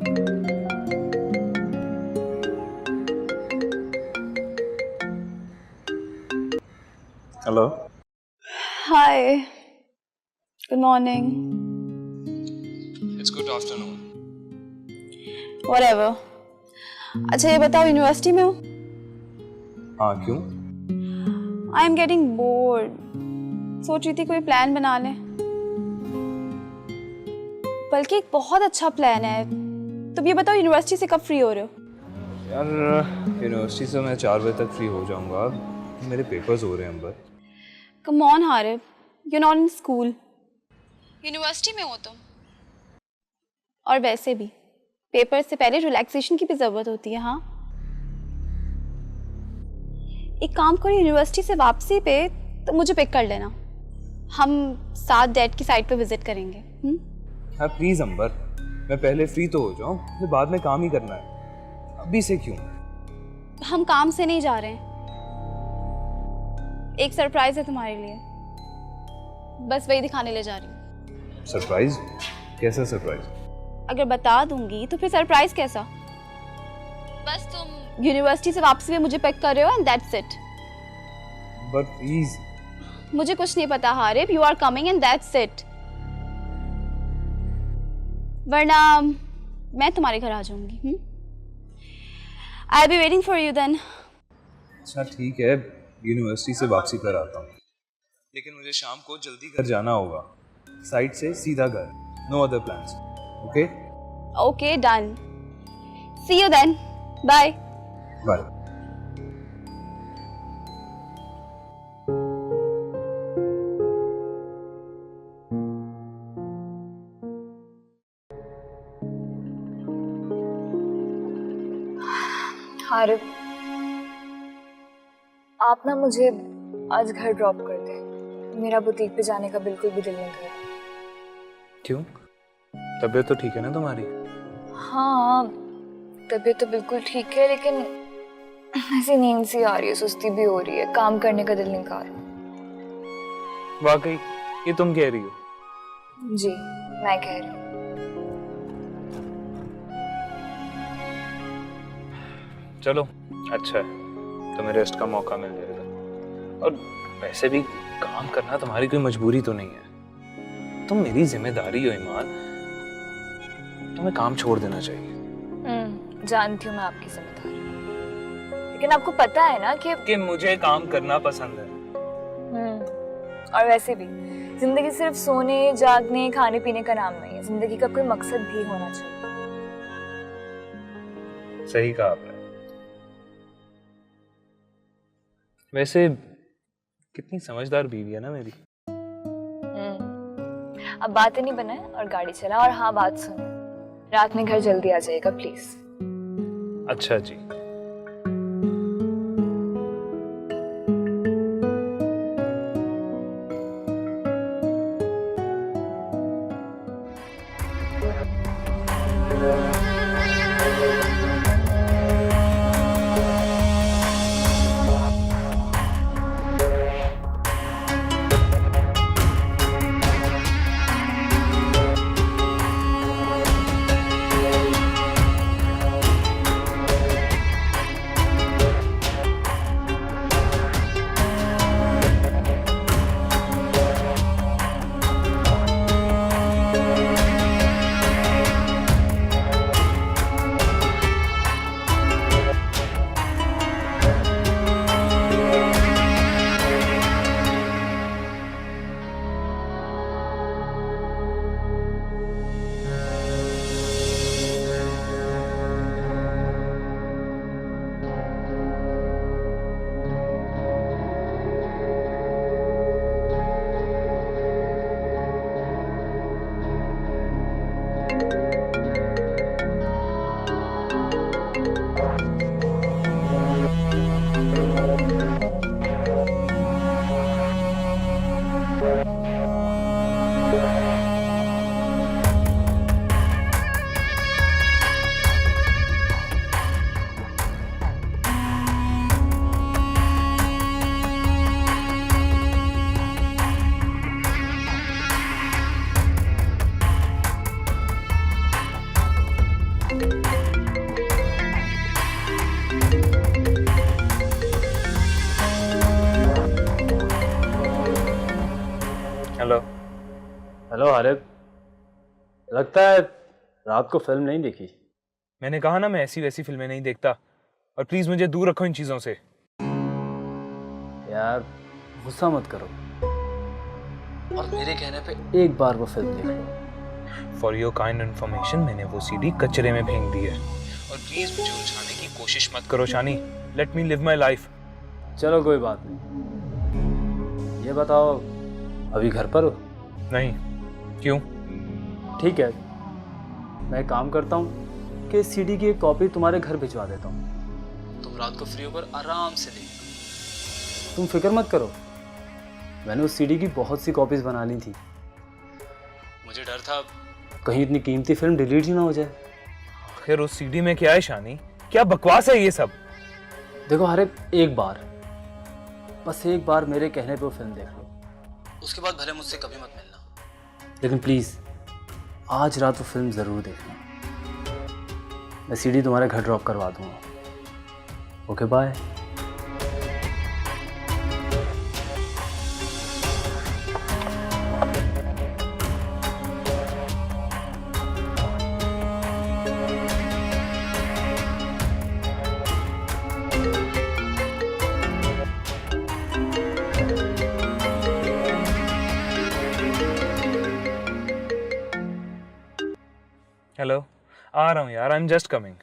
Hello. Hi, good morning. It's good afternoon. Whatever. अच्छा ये बताओ, यूनिवर्सिटी में हो? हाँ, क्यों? I am getting bored. सोच रही थी कोई प्लान बना लें। बल्कि एक बहुत अच्छा प्लान है। तुम ये बताओ, यूनिवर्सिटी से कब फ्री हो रहे हो? यार यूनिवर्सिटी से मैं 4 बजे तक फ्री हो जाऊंगा। मेरे पेपर्स हो रहे हैं Ambar. Come on Harib, you not in school, university में हो तुम। और वैसे भी पेपर से पहले रिलैक्सेशन की भी जरूरत होती है। हाँ, एक काम करो, यूनिवर्सिटी से वापसी पे तो मुझे पिक कर लेना। हम साथ डैड की साइट पे विजिट करेंगे। हाँ प्लीज अंबर, मैं पहले फ्री तो हो जाऊं, फिर बाद में काम ही करना है। अभी से क्यों? हम काम से नहीं जा रहे हैं, एक सरप्राइज है तुम्हारे लिए, बस वही दिखाने ले जा रही हूँ। सरप्राइज? कैसा सरप्राइज? अगर बता दूंगी तो फिर सरप्राइज कैसा? बस तुम यूनिवर्सिटी से वापसी में मुझे पिक कर रहे हो and that's it. But please. मुझे कुछ नहीं पता Harib, you are coming and that's it. वरना मैं तुम्हारे घर आ जाऊंगी। I be waiting for you then. अच्छा ठीक है, यूनिवर्सिटी से वापसी कर आता हूँ, लेकिन मुझे शाम को जल्दी घर जाना होगा। साइट से सीधा घर, no other plans. Okay? Okay done, see you then, bye bye. Harib, आप ना मुझे आज घर ड्रॉप कर दें। मेरा बुटीक पे जाने का बिल्कुल भी दिल नहीं कर रहा। क्यों? तबीयत तो ठीक है ना तुम्हारी? हाँ, तबीयत तो बिल्कुल ठीक है, लेकिन ऐसी नींद सी आ रही है, सुस्ती भी हो रही है, काम करने का दिल नहीं कर रहा। वाकई ये तुम कह रही हो? जी, मैं कह रही हूँ। चलो अच्छा है, तुम्हें रेस्ट का मौका मिल जाएगा। और वैसे भी काम करना तुम्हारी कोई मजबूरी तो नहीं है, तुम मेरी जिम्मेदारी हो ईमान, तुम्हें काम छोड़ देना चाहिए। जानती हूँ मैं आपकी जिम्मेदारी, लेकिन आपको पता है ना कि मुझे काम करना पसंद है। और वैसे भी जिंदगी सिर्फ सोने, जागने, खाने पीने का नाम नहीं है। जिंदगी का कोई मकसद भी होना चाहिए। सही कहा आपने। वैसे कितनी समझदार बीवी है ना मेरी। अब बातें नहीं बनाए और गाड़ी चला। और हाँ, बात सुनो, रात में घर जल्दी आ जाएगा प्लीज। अच्छा जी। हेलो। हेलो आरिफ, लगता है रात को फिल्म नहीं देखी। मैंने कहा ना मैं ऐसी वैसी फिल्में नहीं देखता, और प्लीज मुझे दूर रखो इन चीजों से। यार गुस्सा मत करो, और मेरे कहने पे एक बार वो फिल्म देख लो। फॉर योर काइंड इन्फॉर्मेशन, मैंने वो सीडी कचरे में फेंक दी है, और प्लीज मुझे उलझाने की कोशिश मत करो Shani. Let me live my life. चलो कोई बात नहीं, ये बताओ अभी घर पर हो? नहीं। क्यों? ठीक है, मैं एक काम करता हूँ कि सीडी की एक कॉपी तुम्हारे घर भिजवा देता हूँ। तुम रात को फ्री होकर आराम से देखना। तुम फिक्र मत करो, मैंने उस सीडी की बहुत सी कॉपीज बना ली थी। मुझे डर था कहीं इतनी कीमती फिल्म डिलीट ही ना हो जाए। आखिर उस सीडी में क्या है शानी? क्या बकवास है ये सब? देखो आरिफ, एक बार, बस एक बार मेरे कहने पे वो फिल्म देख लो, उसके बाद भले मुझसे कभी मत मिलना, लेकिन प्लीज आज रात वो फिल्म जरूर देखना। मैं सीडी तुम्हारे घर ड्रॉप करवा दूंगा। Okay bye. हेलो, आ रहा हूँ यार, आई एम जस्ट कमिंग।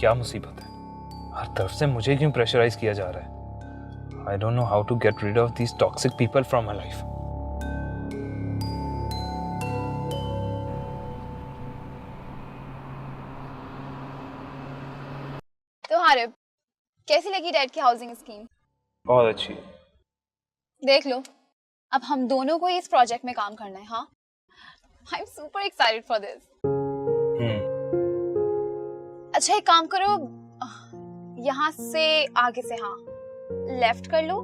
क्या मुसीबत है? हर तरफ से मुझे क्यों प्रेशराइज किया जा रहा है? I don't know how to get rid of these toxic people from my life. तो हारिब, कैसी लगी डैड की हाउसिंग स्कीम? बहुत अच्छी। देख लो, अब हम दोनों को इस प्रोजेक्ट में काम करना है। हाँ, I am super excited for this. अच्छा एक काम करो, यहाँ से आगे से हाँ लेफ्ट कर लो।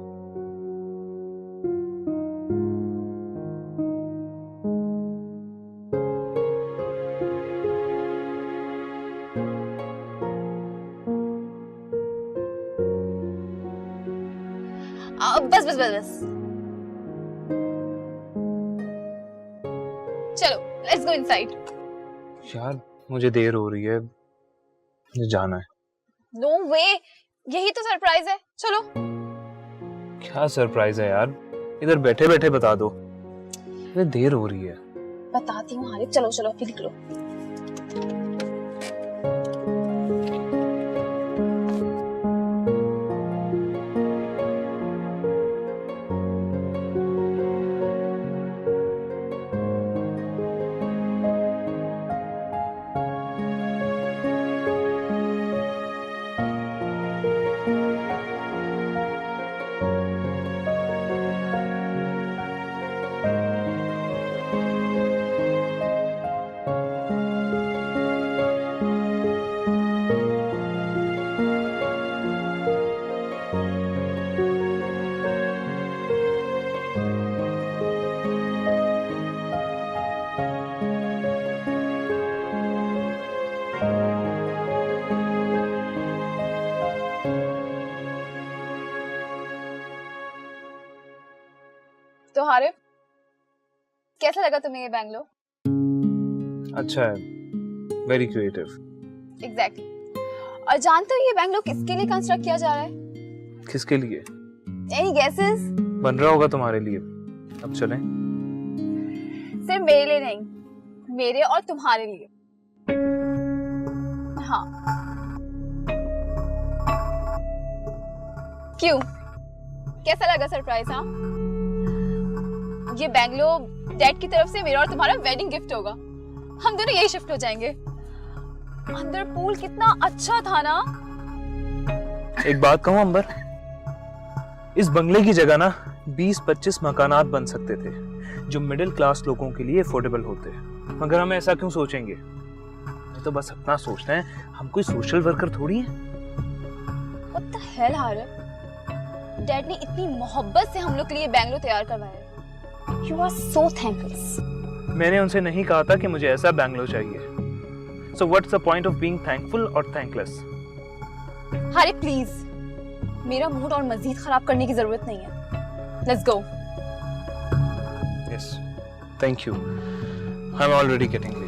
बस बस बस बस, चलो लेट्स गो इनसाइड। यार मुझे देर हो रही है, मुझे जाना है। नो वे, यही तो सरप्राइज है। चलो। क्या सरप्राइज है यार? इधर बैठे बैठे बता दो, मुझे देर हो रही है। बताती हूँ हारिब, चलो चलो अभी निकलो। तो हारिब, कैसा लगा तुम्हें ये बैंगलोर? अच्छा है, वेरी क्रिएटिव। एग्जैक्टली। और जानते हो ये बैंगलोर किसके लिए कंस्ट्रक्ट किया जा रहा है? किसके लिए? Any guesses? बन रहा होगा तुम्हारे लिए। अब चलें? सिर्फ मेरे लिए नहीं, मेरे और तुम्हारे लिए। हाँ। क्यों, कैसा लगा सरप्राइज? हाँ, ये बैंगलोर डैड की तरफ से मेरा और तुम्हारा वेडिंग गिफ्ट होगा। हम दोनों यही शिफ्ट हो जाएंगे। अंदर पूल कितना अच्छा था ना। एक बात कहूं अंबर, इस बंगले की जगह ना 20-25 मकानात बन सकते थे जो मिडिल क्लास लोगों के लिए अफोर्डेबल होते, मगर हम ऐसा क्यों सोचेंगे? ये तो बस अपना सोचना है, हम कोई सोशल वर्कर थोड़ी हैं। What the hell Harib, dad ने इतनी मोहब्बत से हम लोग के लिए बैंगलोर तैयार करवाया। You are so thankless. मैंने उनसे नहीं कहा था कि मुझे ऐसा बैंगलो चाहिए। So what's the point of being thankful और थैंकलेस? हारिब प्लीज, मेरा मूड और मजीद खराब करने की जरूरत नहीं है। Let's go. Yes, thank you. I am already getting late.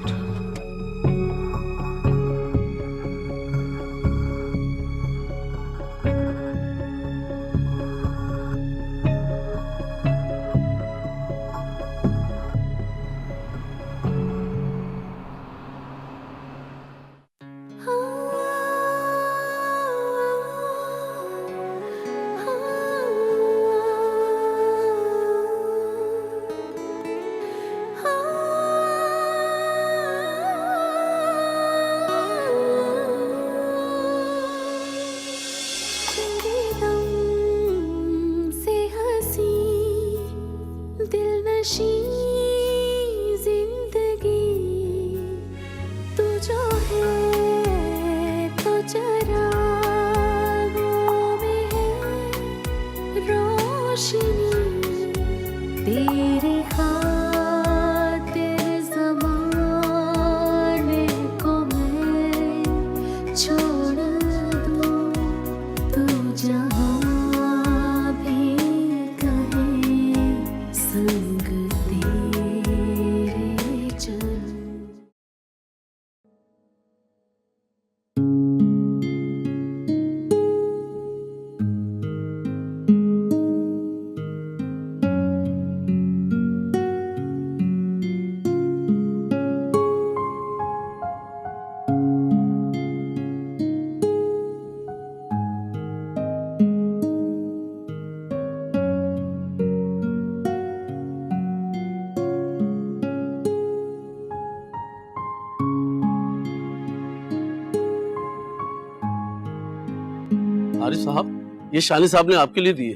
Haris साहब, ये शानी साहब ने आपके लिए दिए।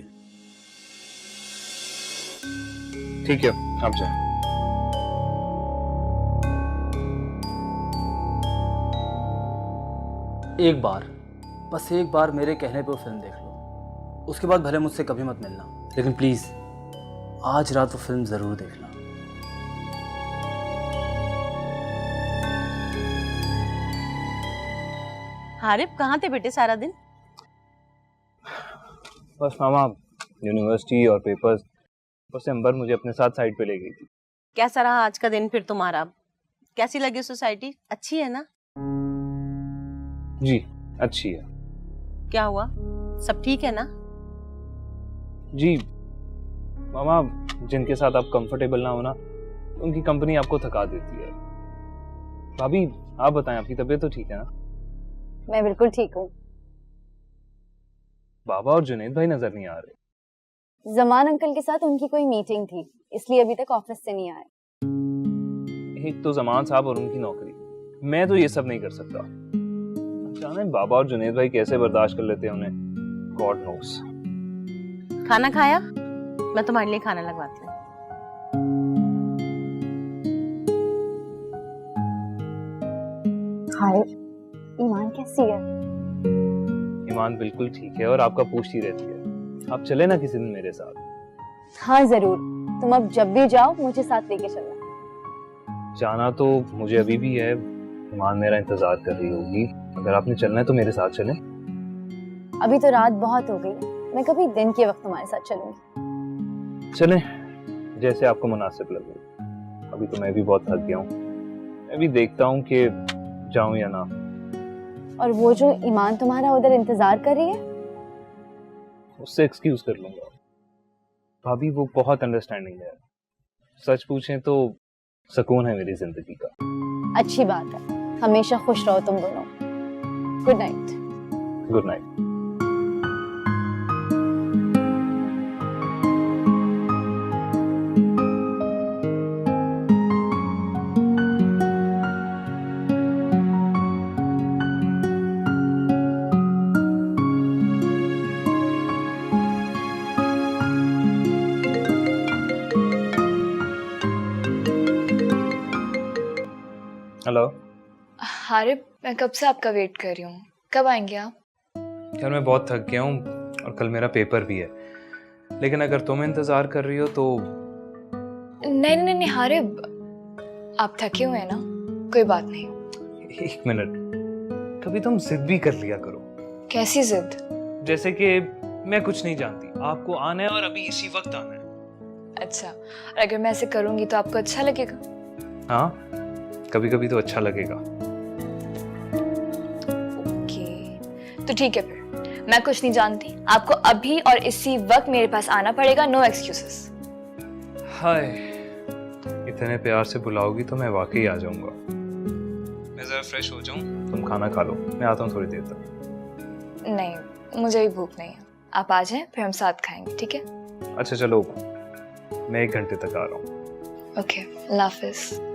ठीक है, आप जाए। एक बार, बस एक बार मेरे कहने पे वो फिल्म देख लो, उसके बाद भले मुझसे कभी मत मिलना, लेकिन प्लीज़ आज रात वो फिल्म ज़रूर देखना। हारिब, कहाँ थे बेटे सारा दिन? बस मामा, यूनिवर्सिटी और पेपर्स। बस अंबर मुझे अपने साथ साइड पे ले गई थी। कैसा रहा आज का दिन फिर तुम्हारा? कैसी लगी सोसाइटी? अच्छी है ना? जी, अच्छी है। क्या हुआ, सब ठीक है ना? जी मामा, जिनके साथ आप कंफर्टेबल ना हो ना, उनकी कंपनी आपको थका देती है। भाभी, आप बताएं, आपकी तबीयत तो ठीक है ना? मैं बिल्कुल ठीक हूँ। बाबा और जुनैद भाई नजर नहीं आ रहे। जमान अंकल के साथ उनकी कोई मीटिंग थी, इसलिए अभी तक ऑफिस से नहीं आए। एक तो जमान साहब और उनकी नौकरी, मैं तो ये सब नहीं कर सकता। जाने बाबा और जुनैद भाई कैसे बर्दाश्त कर लेते हैं उन्हें, गॉड नोस। खाना खाया? मैं तुम्हारे लिए खाना लगवाती हूँ। हाय, ईमान कैसी है? ईमान बिल्कुल ठीक है और आपका पूछती रहती है। आप चले ना किसी दिन मेरे साथ। हाँ जरूर, तुम अब जब भी जाओ मुझे साथ लेके चलना। जाना तो मुझे अभी भी है, ईमान मेरा इंतजार कर रही होगी। अगर आपने चलना है तो मेरे साथ चलें। अभी तो रात बहुत हो गई, मैं कभी दिन के वक्त तुम्हारे साथ चलूंगी। चलें, जैसे आपको मुनासिब लगे। अभी तो मैं भी बहुत थक गया हूँ, मैं भी देखता हूँ कि जाऊं या ना। और वो जो ईमान तुम्हारा उधर इंतजार कर रही है, उससे एक्सक्यूज कर लूंगा। भाभी वो बहुत अंडरस्टैंडिंग है। सच पूछें तो सुकून है मेरी जिंदगी का। अच्छी बात है, हमेशा खुश रहो तुम दोनों। Good night. Good night. Hello Harib, मैं कब से आपका वेट कर रही हूँ, कब आएंगे आप? यार मैं बहुत थक गया हूँ और कल मेरा पेपर भी है, लेकिन अगर तुम इंतजार कर रही हो तो। नहीं नहीं नहीं हारिब, आप थके हुए हैं ना, कोई बात नहीं। 1 मिनट, कभी तुम जिद भी कर लिया करो। कैसी जिद? जैसे कि मैं कुछ नहीं जानती, आपको आना है और अभी इसी वक्त आना है। अच्छा, और अगर मैं ऐसे करूंगी तो आपको अच्छा लगेगा? हाँ, कभी कभी तो अच्छा लगेगा। ओके, तो ठीक है फिर, मैं कुछ नहीं जानती, आपको अभी और इसी वक्त मेरे पास आना पड़ेगा, नो एक्सक्यूजेस। हाय, इतने प्यार से बुलाओगी तो मैं वाकई आ जाऊंगा। मैं जरा फ्रेश हो जाऊं, तुम खाना खा लो, मैं आता हूँ थोड़ी देर तक। नहीं, मुझे भी भूख नहीं है, आप आ जाएं फिर हम साथ खाएंगे, ठीक है? अच्छा चलो, मैं 1 घंटे तक आ रहा हूँ। ओके, अल्लाह हाफिज।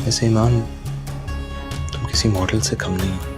ऐसे ईमान, तुम किसी मॉडल से कम नहीं हो।